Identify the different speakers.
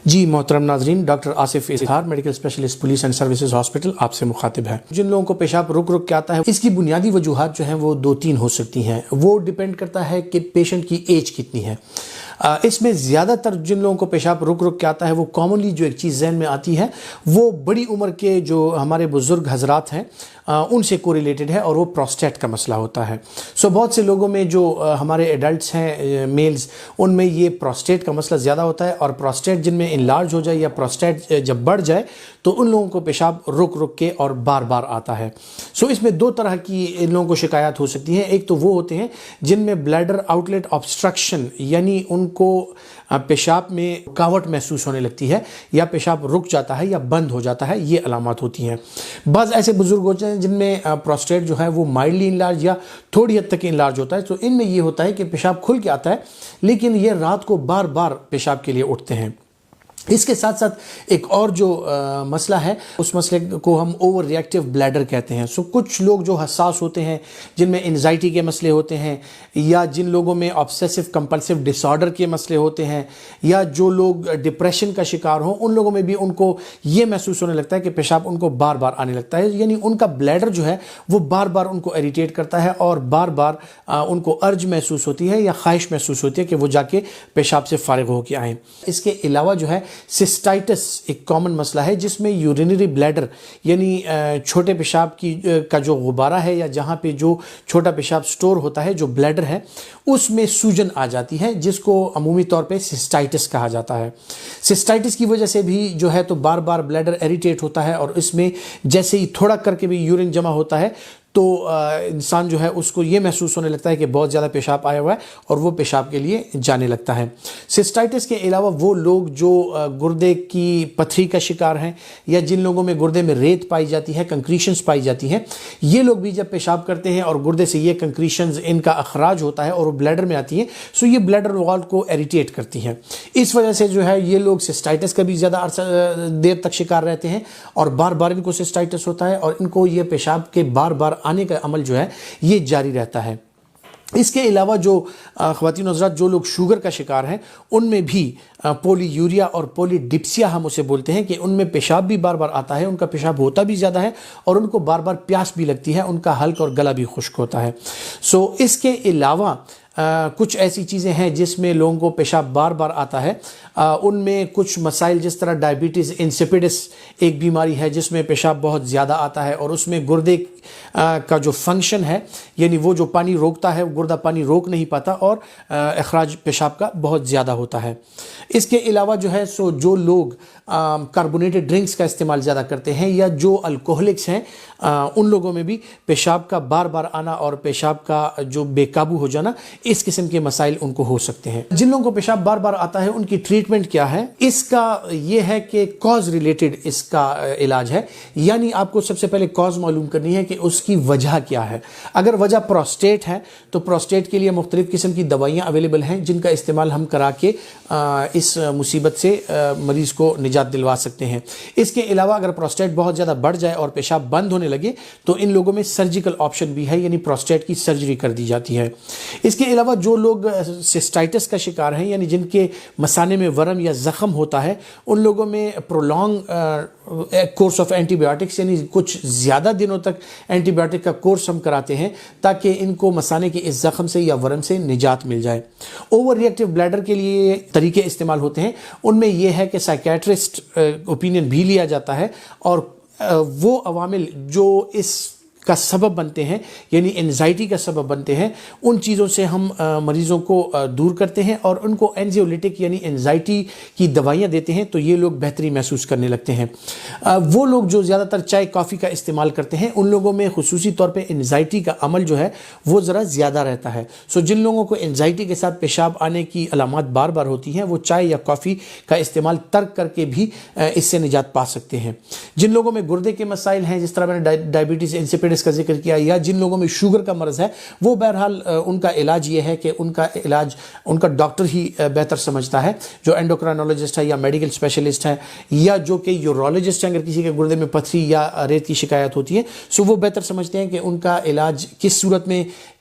Speaker 1: جی محترم ناظرین، ڈاکٹر آصف اظہار medical specialist police and services hospital آپ سے مخاطب ہے۔ جن لوگوں کو پیشاب رک رک کے آتا ہے، اس کی بنیادی وجوہات جو ہیں وہ 2-3 ہو سکتی ہیں۔ وہ ڈیپینڈ کرتا ہے کہ پیشنٹ کی ایج کتنی ہے۔ اس میں زیادہ تر جن لوگوں کو پیشاب رک رک کے آتا ہے، وہ کامنلی جو ایک چیز ذہن میں آتی ہے وہ بڑی عمر کے جو ہمارے بزرگ حضرات ہیں ان سے کوریلیٹڈ ہے، اور وہ پروسٹیٹ کا مسئلہ ہوتا ہے۔ بہت سے لوگوں میں جو ہمارے ایڈلٹس ہیں میلز، ان میں یہ پروسٹیٹ کا مسئلہ زیادہ ہوتا ہے، اور پروسٹیٹ جن میں انلارج ہو جائے یا پروسٹیٹ جب بڑھ جائے تو ان لوگوں کو پیشاب رک رک کے اور بار بار آتا ہے۔ اس میں 2 طرح کی ان لوگوں کو شکایات ہو سکتی ہیں۔ ایک تو وہ ہوتے ہیں جن میں بلیڈر آؤٹلیٹ آبسٹرکشن، یعنی ان کو پیشاب میں رکاوٹ محسوس ہونے لگتی ہے، یا پیشاب رک جاتا ہے یا بند ہو جاتا ہے، یہ علامات ہوتی ہیں۔ بعض ایسے بزرگ ہوتے ہیں جن میں پروسٹیٹ جو ہے وہ مائلڈلی انلارج یا تھوڑی حد تک انلارج ہوتا ہے، تو ان میں یہ ہوتا ہے کہ پیشاب کھل کے آتا ہے لیکن یہ رات کو بار بار پیشاب کے لیے اٹھتے ہیں۔ اس کے ساتھ ساتھ ایک اور جو مسئلہ ہے، اس مسئلے کو ہم اوور ری ایکٹیو بلیڈر کہتے ہیں۔ کچھ لوگ جو حساس ہوتے ہیں، جن میں انزائٹی کے مسئلے ہوتے ہیں، یا جن لوگوں میں آبسیسو کمپلسو ڈس آرڈر کے مسئلے ہوتے ہیں، یا جو لوگ ڈپریشن کا شکار ہوں، ان لوگوں میں بھی ان کو یہ محسوس ہونے لگتا ہے کہ پیشاب ان کو بار بار آنے لگتا ہے، یعنی ان کا بلیڈر جو ہے وہ بار بار ان کو ایریٹیٹ کرتا ہے، اور بار بار ان کو ارج محسوس ہوتی ہے یا خواہش محسوس ہوتی ہے کہ وہ جا کے پیشاب سے فارغ ہو کے آئیں۔ اس کے علاوہ جو ہے سسٹائٹس ایک کامن مسئلہ ہے، جس میں یورینری بلیڈر یعنی چھوٹے پیشاب کا جو غبارہ ہے، یا جہاں پہ جو چھوٹا پیشاب سٹور ہوتا ہے، جو بلیڈر ہے، اس میں سوجن آ جاتی ہے، جس کو عمومی طور پہ سسٹائٹس کہا جاتا ہے۔ سسٹائٹس کی وجہ سے بھی جو ہے تو بار بار بلیڈر ایریٹیٹ ہوتا ہے، اور اس میں جیسے ہی تھوڑا کر کے بھی یورین جمع ہوتا ہے تو انسان جو ہے اس کو یہ محسوس ہونے لگتا ہے کہ بہت زیادہ پیشاب آیا ہوا ہے، اور وہ پیشاب کے لیے جانے لگتا ہے۔ سسٹائٹس کے علاوہ وہ لوگ جو گردے کی پتھری کا شکار ہیں، یا جن لوگوں میں گردے میں ریت پائی جاتی ہے، کنکریشنز پائی جاتی ہیں، یہ لوگ بھی جب پیشاب کرتے ہیں اور گردے سے یہ کنکریشنز ان کا اخراج ہوتا ہے اور وہ بلیڈر میں آتی ہیں، یہ بلیڈر وال کو ایریٹیٹ کرتی ہیں۔ اس وجہ سے جو ہے یہ لوگ سسٹائٹس کا بھی زیادہ عرصہ دیر تک شکار رہتے ہیں، اور بار بار ان کو سسٹائٹس ہوتا ہے، اور ان کو یہ پیشاب کے بار بار آنے کا عمل جو ہے یہ جاری رہتا ہے۔ اس کے علاوہ جو خواتین حضرات جو لوگ شوگر کا شکار ہیں، ان میں بھی پولی یوریا اور پولی ڈپسیا ہم اسے بولتے ہیں، کہ ان میں پیشاب بھی بار بار آتا ہے، ان کا پیشاب ہوتا بھی زیادہ ہے، اور ان کو بار بار پیاس بھی لگتی ہے، ان کا حلق اور گلا بھی خشک ہوتا ہے۔ اس کے علاوہ کچھ ایسی چیزیں ہیں جس میں لوگوں کو پیشاب بار بار آتا ہے۔ ان میں کچھ مسائل جس طرح ڈائبٹیز انسیپیڈس ایک بیماری ہے جس میں پیشاب بہت زیادہ آتا ہے، اور اس میں گردے کا جو فنکشن ہے، یعنی وہ جو پانی روکتا ہے، گردہ پانی روک نہیں پاتا، اور اخراج پیشاب کا بہت زیادہ ہوتا ہے۔ اس کے علاوہ جو ہے جو لوگ کاربونیٹڈ ڈرنکس کا استعمال زیادہ کرتے ہیں، یا جو الکوہلکس ہیں، ان لوگوں میں بھی پیشاب کا بار بار آنا اور پیشاب کا جو بے قابو ہو جانا، اس قسم کے مسائل ان کو ہو سکتے ہیں۔ جن لوگوں کو پیشاب بار بار آتا ہے، ان کی ٹریٹمنٹ کیا ہے؟ اس کا یہ ہے کہ کاز ریلیٹڈ اس کا علاج ہے، یعنی آپ کو سب سے پہلے کاز معلوم کرنی ہے کہ اس کی وجہ کیا ہے۔ اگر وجہ پروسٹیٹ ہے تو پروسٹیٹ کے لیے مختلف قسم کی دوائیاں اویلیبل ہیں، جن کا استعمال ہم کرا کے اس مصیبت سے مریض کو نجات دلوا سکتے ہیں۔ اس کے علاوہ اگر پروسٹیٹ بہت زیادہ بڑھ جائے اور پیشاب بند ہونے لگے تو ان لوگوں میں سرجیکل آپشن بھی ہے، یعنی پروسٹیٹ کی سرجری کر دی جاتی ہے۔ اس کے علاوہ جو لوگ سسٹائٹس کا شکار ہیں، یعنی جن کے مثانے میں ورم یا زخم ہوتا ہے، ان لوگوں میں prolonging course of antibiotics, یعنی کچھ زیادہ دنوں تک اینٹی بایوٹک کا کورس ہم کراتے ہیں تاکہ ان کو مثانے کے اس زخم سے یا ورم سے نجات مل جائے۔ اوور ری ایکٹیو بلیڈر کے لیے طریقے استعمال ہوتے ہیں، ان میں یہ ہے کہ سائیکیٹرسٹ اوپینین بھی لیا جاتا ہے، اور وہ عوامل جو اس کا سبب بنتے ہیں، یعنی انزائٹی کا سبب بنتے ہیں، ان چیزوں سے ہم مریضوں کو دور کرتے ہیں، اور ان کو اینزیولیٹک یعنی انزائٹی کی دوائیاں دیتے ہیں، تو یہ لوگ بہتری محسوس کرنے لگتے ہیں۔ وہ لوگ جو زیادہ تر چائے کافی کا استعمال کرتے ہیں، ان لوگوں میں خصوصی طور پہ انزائٹی کا عمل جو ہے وہ ذرا زیادہ رہتا ہے۔ جن لوگوں کو انزائٹی کے ساتھ پیشاب آنے کی علامات بار بار ہوتی ہیں، وہ چائے یا کافی کا استعمال ترک کر کے بھی اس سے نجات پا سکتے ہیں۔ جن لوگوں میں گردے کے مسائل ہیں، جس طرح میں نے ڈائبٹیز انسیپیڈس کا ذکر کیا، یا جن لوگوں میں شوگر کا مرض ہے، وہ بہرحال ان کا علاج یہ ہے کہ ان کا علاج ان کا ڈاکٹر ہی بہتر سمجھتا ہے، جو اینڈوکرائنولوجسٹ ہے یا میڈیکل اسپیشلسٹ ہے، یا جو کہ یورولوجسٹ ہیں۔ اگر کسی کے گردے میں پتھری یا ریت کی شکایت ہوتی ہے، وہ بہتر سمجھتے ہیں کہ ان کا علاج کس صورت میں